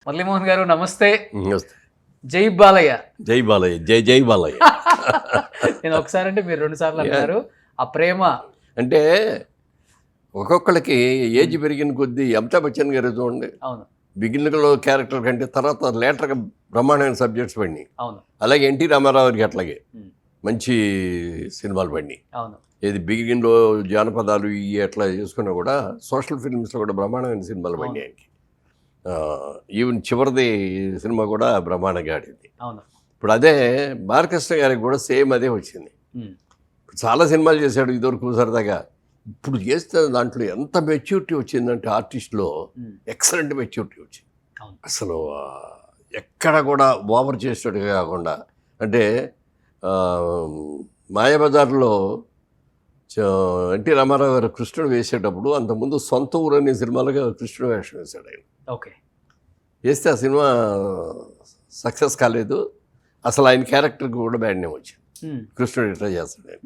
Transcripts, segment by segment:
మురళీమోహన్ గారు నమస్తే. నమస్తే. జై బాలయ్య. జై బాలయ్య, జై జై బాలయ్య. నేను ఒకసారి అంటే మీరు 2 సార్లు అన్నారు. ఆ ప్రేమ అంటే ఒక్కొక్కళ్ళకి ఏజ్ పెరిగిన కొద్దీ అమితాబ్ బచ్చన్ గారు చూడండి, అవును బిగినింగ్లో క్యారెక్టర్ కంటే తర్వాత లేటర్గా బ్రహ్మాండమైన సబ్జెక్ట్స్ పడినాయి. అవును అలాగే ఎన్టీ రామారావు గారికి అట్లాగే మంచి సినిమాలు పడినాయి. అవును ఏది బిగినింగ్లో జానపదాలు ఇవి అట్లా చేసుకున్నా కూడా సోషల్ ఫిల్మ్స్లో కూడా బ్రహ్మాండమైన సినిమాలు పడినాయి ఆయనకి. ఈవెన్ చివరిది సినిమా కూడా బ్రహ్మాండంగా ఆడింది. అవును ఇప్పుడు అదే బాలకృష్ణ గారికి కూడా సేమ్ అదే వచ్చింది. చాలా సినిమాలు చేశాడు ఇదివరకు సరదాగా. ఇప్పుడు చేస్తే దాంట్లో ఎంత మెచ్యూరిటీ వచ్చిందంటే ఆర్టిస్ట్లో ఎక్సలెంట్ మెచ్యూరిటీ వచ్చింది. అసలు ఎక్కడ కూడా ఓవర్ చేసేటట్టుగా కాకుండా, అంటే మాయాబజార్లో ఎన్టీ రామారావు గారు కృష్ణుడు వేసేటప్పుడు అంతకుముందు సొంత ఊరు అనే సినిమాలుగా కృష్ణుడు వేషం వేశాడు ఆయన. ఓకే. వేస్తే ఆ సినిమా సక్సెస్ కాలేదు. అసలు ఆయన క్యారెక్టర్కి కూడా బ్యాడ్ నేమ్ వచ్చింది. కృష్ణుడు ఇట్లా చేస్తాడు ఆయన.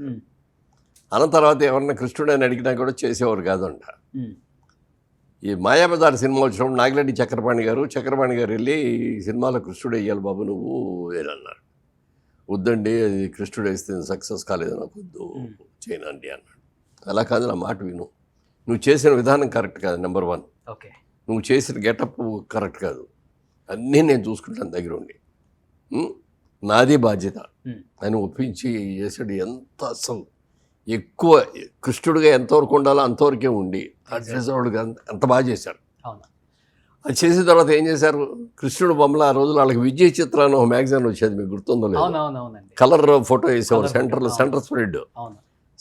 అన్న తర్వాత ఎవరన్నా కృష్ణుడు అని అడిగినా కూడా చేసేవారు కాదంట. ఈ మాయాబజార్ సినిమా వచ్చినప్పుడు నాగిరెడ్డి చక్రపాణి గారు వెళ్ళి ఈ సినిమాలో కృష్ణుడు వేయాలి బాబు నువ్వు వేరన్నారు. వద్దండి, అది కృష్ణుడు వేస్తే సక్సెస్ కాలేదు, నాకు వద్దు చేయనండి అన్నాడు. అలా కాదు, నా మాట విను, నువ్వు చేసిన విధానం కరెక్ట్ కాదు, నెంబర్ 1. ఓకే. నువ్వు చేసిన గెటప్ కరెక్ట్ కాదు, అన్నీ నేను చూసుకుంటాను దగ్గర ఉండి, నాది బాధ్యత అని ఒప్పించి చేసాడు. ఎంత అసలు ఎక్కువ కృష్ణుడిగా ఎంతవరకు ఉండాలో అంతవరకే ఉండి చేసేవాడుగా అంత బాగా చేశారు. అది చేసిన తర్వాత ఏం చేశారు, కృష్ణుడు బొమ్మల ఆ రోజులు వాళ్ళకి విజయ చిత్రాన్ని ఒక మ్యాగజైన్ వచ్చేది, మీకు గుర్తుందో లేదు, కలర్ ఫోటో వేసేవారు.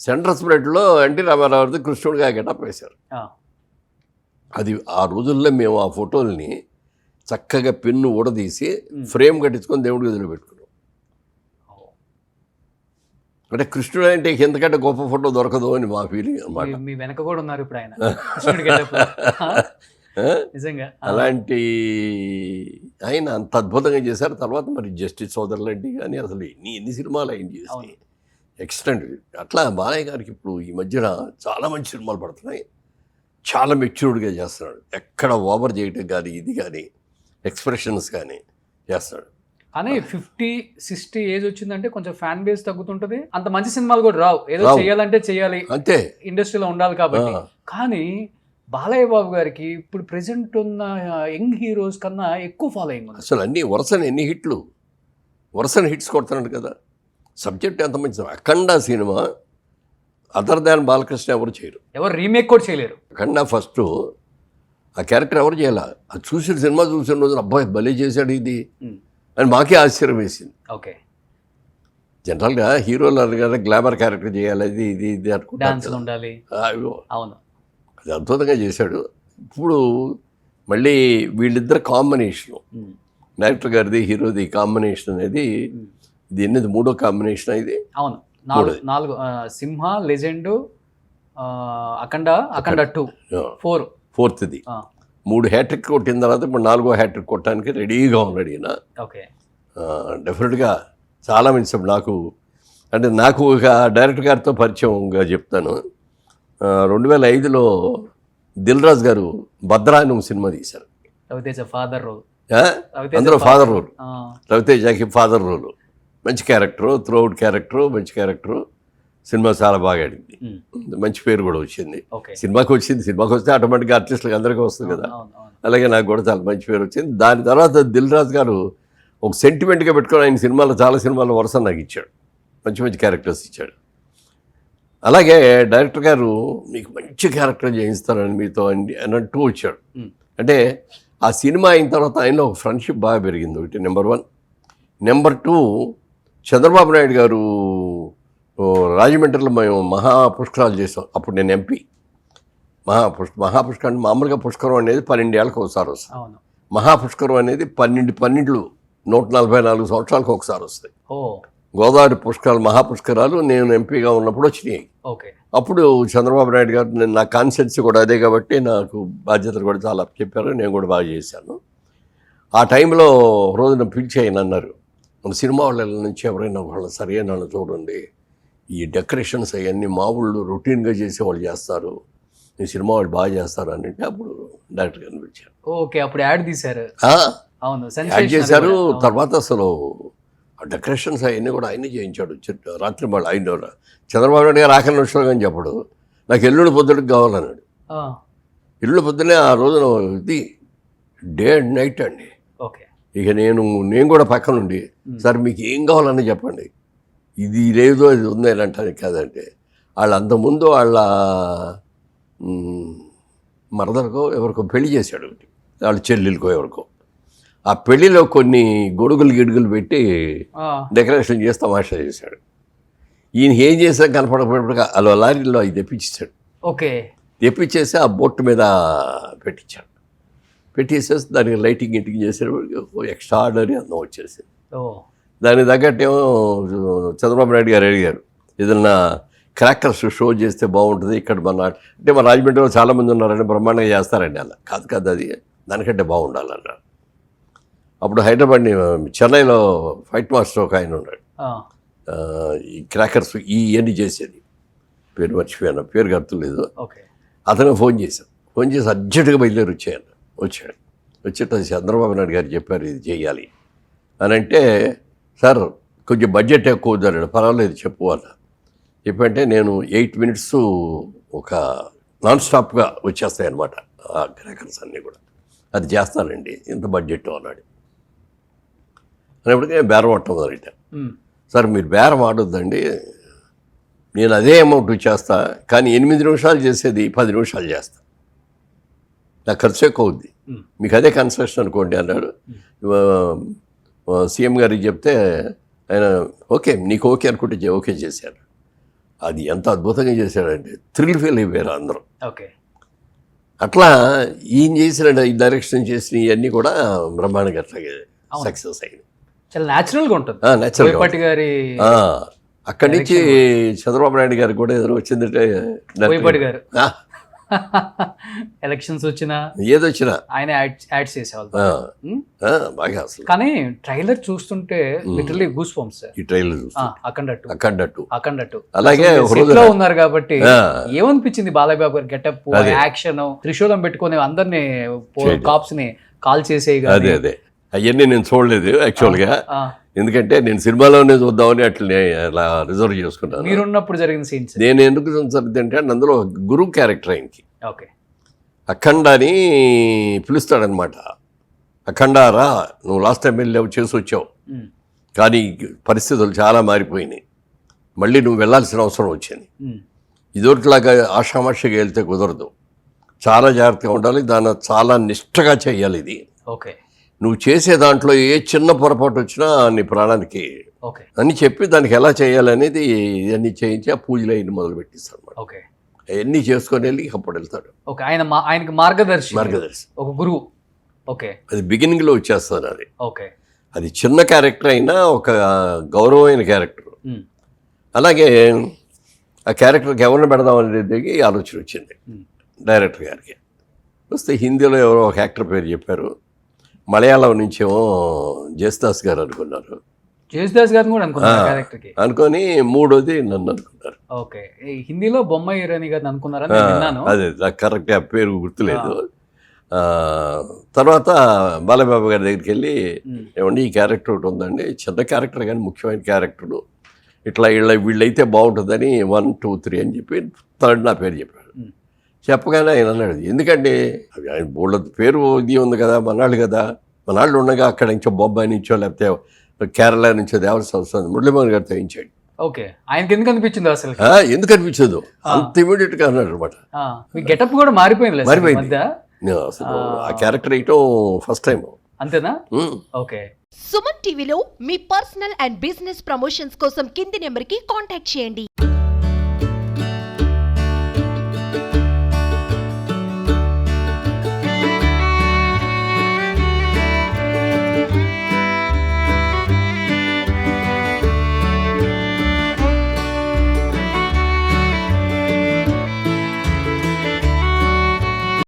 సెంటర్ స్ప్రెడ్లో ఎన్టీ రామారావుది కృష్ణుడిగా గెటప్ వేశారు. అది ఆ రోజుల్లో మేము ఆ ఫోటోల్ని చక్కగా పెన్ను ఊడదీసి ఫ్రేమ్ కట్టించుకొని దేవుడి గదిలో పెట్టుకున్నాం. అంటే కృష్ణుడు అంటే ఎందుకంటే గొప్ప ఫోటో దొరకదు అని మా ఫీలింగ్ అన్నమాట. మీ వెనక కూడా ఉన్నారు ఇప్పుడు ఆయన. నిజంగా అలాంటి ఆయన అంత అద్భుతంగా చేశారు. తర్వాత మరి జస్టిస్ సోదరులండి కానీ అసలు ఎన్ని సినిమాలు ఆయన చేసి ఎక్స్టెంట్. అట్లా బాలయ్య గారికి ఇప్పుడు ఈ మధ్యన చాలా మంచి సినిమాలు పడుతున్నాయి. చాలా మెచ్యూర్డ్గా చేస్తున్నాడు. ఎక్కడ ఓవర్ చేయటం కానీ ఇది కానీ ఎక్స్ప్రెషన్స్ కానీ చేస్తున్నాడు. కానీ 50-60 ఏజ్ వచ్చిందంటే కొంచెం ఫ్యాన్ బేస్ తగ్గుతుంటుంది. అంత మంచి సినిమాలు కూడా రావు. ఏదో చేయాలంటే చేయాలి, అంతే, ఇండస్ట్రీలో ఉండాలి కాబట్టి. కానీ బాలయ్య బాబు గారికి ఇప్పుడు ప్రెసెంట్ ఉన్న యంగ్ హీరోస్ కన్నా ఎక్కువ ఫాలోయింగ్ ఉంది. అసలు అన్ని వరుసని హిట్స్ కొడుతున్నాడు కదా. సబ్జెక్ట్ ఎంత మంచి. అఖండ సినిమా అదర్ దాన్ బాలకృష్ణ ఎవరు చేయరు, ఎవరు రీమేక్ కూడా చేయలేరు. అఖండ ఫస్ట్ ఆ క్యారెక్టర్ ఎవరు చేయాల. అది సినిమా చూసిన రోజున అబ్బాయి భలే చేశాడు ఇది అని మాకే ఆశ్చర్యం వేసింది. ఓకే. జనరల్గా హీరోలు అనగానే గ్లామర్ క్యారెక్టర్ చేయాలి, ఇది ఇది ఇది అనుకుంటారు, ఉండాలి. అవును, అది అద్భుతంగా చేశాడు. ఇప్పుడు మళ్ళీ వీళ్ళిద్దరు కాంబినేషను, డైరెక్టర్ గారిది హీరోది కాంబినేషన్ అనేది ఇది ఎన్నది 3వ కాంబినేషన్ ఇది. అవును, 4 సింహ, లెజెండ్, అఖండ 2, 4th 3 హ్యాట్రిక్ కొట్టిన తర్వాత ఇప్పుడు 4వ హ్యాట్రిక్ కొట్టడానికి రెడీగా ఉన్నాడు ఈయన. ఓకే. డెఫినెట్గా చాలా మంచి. నాకు ఒక డైరెక్టర్ గారితో పరిచయంగా చెప్తాను. 2005లో దిల్ రాజు గారు భద్రా అని ఒక సినిమా తీశారు. అందులో ఫాదర్ రోల్, రవితేజకి ఫాదర్ రోల్. మంచి క్యారెక్టరు, త్రూఅవుట్ క్యారెక్టరు, మంచి క్యారెక్టరు. సినిమా చాలా బాగా ఆడింది, మంచి పేరు కూడా వచ్చింది. సినిమాకి వస్తే ఆటోమేటిక్గా ఆర్టిస్టులకు అందరికీ వస్తుంది కదా. అలాగే నాకు కూడా చాలా మంచి పేరు వచ్చింది. దాని తర్వాత దిల్ రాజు గారు ఒక సెంటిమెంట్గా పెట్టుకొని ఆయన సినిమాలో చాలా సినిమాల్లో వరుస నాకు ఇచ్చాడు, మంచి క్యారెక్టర్స్ ఇచ్చాడు. అలాగే డైరెక్టర్ గారు మీకు మంచి క్యారెక్టర్ చేయిస్తారని మీతో అన్నట్టు వచ్చాడు. అంటే ఆ సినిమా అయిన తర్వాత ఆయనలో ఒక ఫ్రెండ్షిప్ బాగా పెరిగింది. ఒకటి నెంబర్ 1. నెంబర్ 2, చంద్రబాబు నాయుడు గారు రాజమండ్రిలో మేము మహాపుష్కరాలు చేసాం. అప్పుడు నేను ఎంపీ. మహాపుష్కరం మామూలుగా పుష్కరం అనేది 12 ఏళ్ళకి ఒకసారి వస్తుంది. మహాపుష్కరం అనేది 144 సంవత్సరాలకు ఒకసారి వస్తాయి. గోదావరి పుష్కరాలు, మహాపుష్కరాలు నేను ఎంపీగా ఉన్నప్పుడు వచ్చినాయి. అప్పుడు చంద్రబాబు నాయుడు గారు, నా కాన్సెన్సీ కూడా అదే కాబట్టి నాకు బాధ్యతలు కూడా చాలా చెప్పారు, నేను కూడా బాగా చేశాను. ఆ టైంలో రోజున పిలిచి ఆయన అన్నారు, మన సినిమా వాళ్ళ నుంచి ఎవరైనా వాళ్ళ సరైన వాళ్ళు చూడండి, ఈ డెకరేషన్స్ అవన్నీ మా ఊళ్ళు రొటీన్గా చేసేవాళ్ళు చేస్తారు, ఈ సినిమా వాళ్ళు బాగా చేస్తారు అని అంటే అప్పుడు డైరెక్టర్ కనిపించారు. ఓకే, అప్పుడు యాడ్ తీశారు. అవును, యాడ్ చేశారు. తర్వాత అసలు డెకరేషన్స్ అవన్నీ కూడా ఆయనే చేయించాడు. రాత్రి మళ్ళీ ఆయన చంద్రబాబు నాయుడు గారు ఆఖరి నిమిషంలో కానీ చెప్పడు, నాకు ఎల్లుండి పొద్దుడికి కావాలన్నాడు. ఎల్లుండి పొద్దునే ఆ రోజున ఇది డే అండ్ నైట్ అండి. ఓకే, ఇక నేను కూడా పక్కనుండి, సార్ మీకు ఏం కావాలని చెప్పండి, ఇది లేదో ఇది ఉందో అంటానికి కాదంటే, వాళ్ళు అంతకుముందు వాళ్ళ మరదలకో ఎవరికో పెళ్లి చేశాడు, వాళ్ళ చెల్లెలకో ఎవరికో. ఆ పెళ్లిలో కొన్ని గొడుగులు పెట్టి డెకరేషన్ చేసి తమాషా చేశాడు. ఈయన ఏం చేసా కనపడకపోయినప్పుడు అలా లారీలో అవి తెప్పించాడు. ఓకే, తెప్పించేసి ఆ బొట్టు మీద పెట్టించాడు. పెట్టేసేసి దానికి లైటింగ్ చేసేటప్పుడు ఎక్స్ట్రా ఆర్డినరీ అందం వచ్చేసింది. దానికి తగ్గట్టేమో చంద్రబాబు నాయుడు గారు అడిగారు, ఏదన్నా క్రాకర్స్ షో చేస్తే బాగుంటుంది ఇక్కడ అంటే మన రాజమండ్రిలో చాలామంది ఉన్నారండి, బ్రహ్మాండంగా చేస్తారండి. అలా కాదు అది దానికంటే బాగుండాలన్నారు. అప్పుడు హైదరాబాద్ చెన్నైలో ఫైట్ మాస్టర్ ఒక ఆయన ఉన్నాడు, ఈ క్రాకర్స్ ఇవన్నీ చేసేది, పేరు మర్చిపోయాను, పేరు గుర్తులేదు. అతను ఫోన్ చేసి అర్జెంటుగా బయలుదేరి వచ్చాడు. వచ్చేట చంద్రబాబు నాయుడు గారు చెప్పారు ఇది చేయాలి అని అంటే, సార్ కొంచెం బడ్జెట్ ఎక్కువ వద్దన్నాడు. పర్వాలేదు చెప్పు అన్న. చెప్పంటే నేను 8 minutes ఒక నాన్ స్టాప్గా వచ్చేస్తాయి అన్నమాట ఆ క్రాకర్స్ అన్నీ కూడా, అది చేస్తానండి ఇంత బడ్జెట్ అన్నాడు. అనేప్పటికీ బేరం ఆడటం మొదలెట్టాను. సార్ మీరు బేరం ఆడొద్దండి, నేను అదే అమౌంట్ చేస్తా, కానీ 8 నిమిషాలు చేసేది 10 నిమిషాలు చేస్తా, నాకు ఖర్చు ఎక్కువ అవుద్ది, మీకు అదే కన్సెషన్ అనుకోండి అన్నాడు. సీఎం గారికి చెప్తే ఆయన ఓకే నీకు ఓకే అనుకుంటే ఓకే చేశారు. అది ఎంత అద్భుతంగా చేశాడంటే థ్రిల్ ఫీల్ అయిపోయారు అందరూ. ఓకే, అట్లా ఈయన చేసిన ఈ డైరెక్షన్ చేసిన ఇవన్నీ కూడా బ్రహ్మాండంగా అట్లాగే సక్సెస్ అయింది. చాలా న్యాచురల్గా ఉంటుంది. న్యాచురల్ గారి అక్కడి నుంచి చంద్రబాబు నాయుడు గారికి కూడా ఏదో వచ్చిందంటే గారు ఎలక్షన్స్ వచ్చినా ఏదొచ్చినా ఆయన యాడ్స్ చేసేవాళ్ళు బాగా అసలు. కానీ ట్రైలర్ చూస్తుంటే లిటరల్లీ గూస్ బంప్స్. ఈ ట్రైలర్ అఖండట్టు అలాగే ఉన్నారు కాబట్టి ఏమనిపించింది బాలయ్య బాబు గారి గెటప్, యాక్షన్, త్రిశూలం పెట్టుకుని అందరినీ కాప్స్ ని కాల్ చేసే. అదే అవన్నీ నేను చూడలేదు యాక్చువల్గా, ఎందుకంటే నేను సినిమాలోనే చూద్దామని అట్లా అలా రిజర్వ్ చేసుకున్నాను. మీరున్నప్పుడు జరిగిన సీన్స్ నేను ఎందుకు అంటే అందులో గురువు క్యారెక్టర్ ఆయనకి. ఓకే, అఖండ అని పిలుస్తాడనమాట. అఖండారా నువ్వు లాస్ట్ టైం వెళ్ళావు చేసి వచ్చావు, కానీ పరిస్థితులు చాలా మారిపోయినాయి, మళ్ళీ నువ్వు వెళ్ళాల్సిన అవసరం వచ్చింది. ఇదొకటిలాగా ఆషామాషిగా వెళ్తే కుదరదు, చాలా జాగ్రత్తగా ఉండాలి, దాన్ని చాలా నిష్ఠగా చేయాలి ఇది. ఓకే, నువ్వు చేసే దాంట్లో ఏ చిన్న పొరపాటు వచ్చినా నీ ప్రాణానికి అని చెప్పి దానికి ఎలా చేయాలనేది ఇవన్నీ చేయించి ఆ పూజలు అయిన మొదలు పెట్టిస్తాడు అనమాట. అవన్నీ చేసుకొని వెళ్ళి అప్పుడు వెళ్తాడు. ఆయనకి మార్గదర్శి ఒక గురువు. ఓకే, అది బిగినింగ్లో వచ్చేస్తాను. అది ఓకే, అది చిన్న క్యారెక్టర్ అయినా ఒక గౌరవమైన క్యారెక్టర్. అలాగే ఆ క్యారెక్టర్కి ఎవరిని పెడదాం అనేది ఆలోచన వచ్చింది డైరెక్టర్ గారికి. వస్తే హిందీలో ఎవరో ఒక యాక్టర్ పేరు చెప్పారు, మలయాళం నుంచేమో జేసుదాస్ గారు అనుకున్నారు. జేసుదాస్ గారు కూడా అనుకొని మూడోది నన్ను అనుకున్నారు. ఓకే, హిందీలో బొమ్మ ఇరానీ గారిని అనుకున్నారా? అదే నాకు కరెక్ట్గా పేరు గుర్తులేదు. తర్వాత బాలబాబు గారి దగ్గరికి వెళ్ళి ఏమండి ఈ క్యారెక్టర్ ఒకటి ఉందండి, చిన్న క్యారెక్టర్ కానీ ముఖ్యమైన క్యారెక్టరు, ఇట్లా వీళ్ళైతే బాగుంటుందని 1, 2, 3 అని చెప్పి థర్డ్ నా పేరు చెప్పాడు. చెప్పగానే ఆయన అన్నాడు, ఎందుకంటే ఆయన బోళ్ళ పేరు ఇది ఉంది కదా, మనాళ్ళు కదా, మనాళ్ళు ఉండగా అక్కడ నుంచో బొంబాయి నుంచో లేకపోతే కేరళ నుంచో దేవర సంస్థ మురళీమోహన్ గారు తగ్గించాడు. ఓకే, ఆయనకి ఎందుకు అనిపించింది అసలు? ఎందుకు అనిపించదు అంత ఇమీడియట్గా అన్నాడు అనమాట. గెటప్ కూడా మారిపోయింది అసలు ఆ క్యారెక్టర్ వేయటం ఫస్ట్ టైం. అంతేనా? ఓకే. సుమన్ టీవీలో మీ పర్సనల్ అండ్ బిజినెస్ ప్రమోషన్స్ కోసం కింది నెంబర్కి కాంటాక్ట్ చేయండి.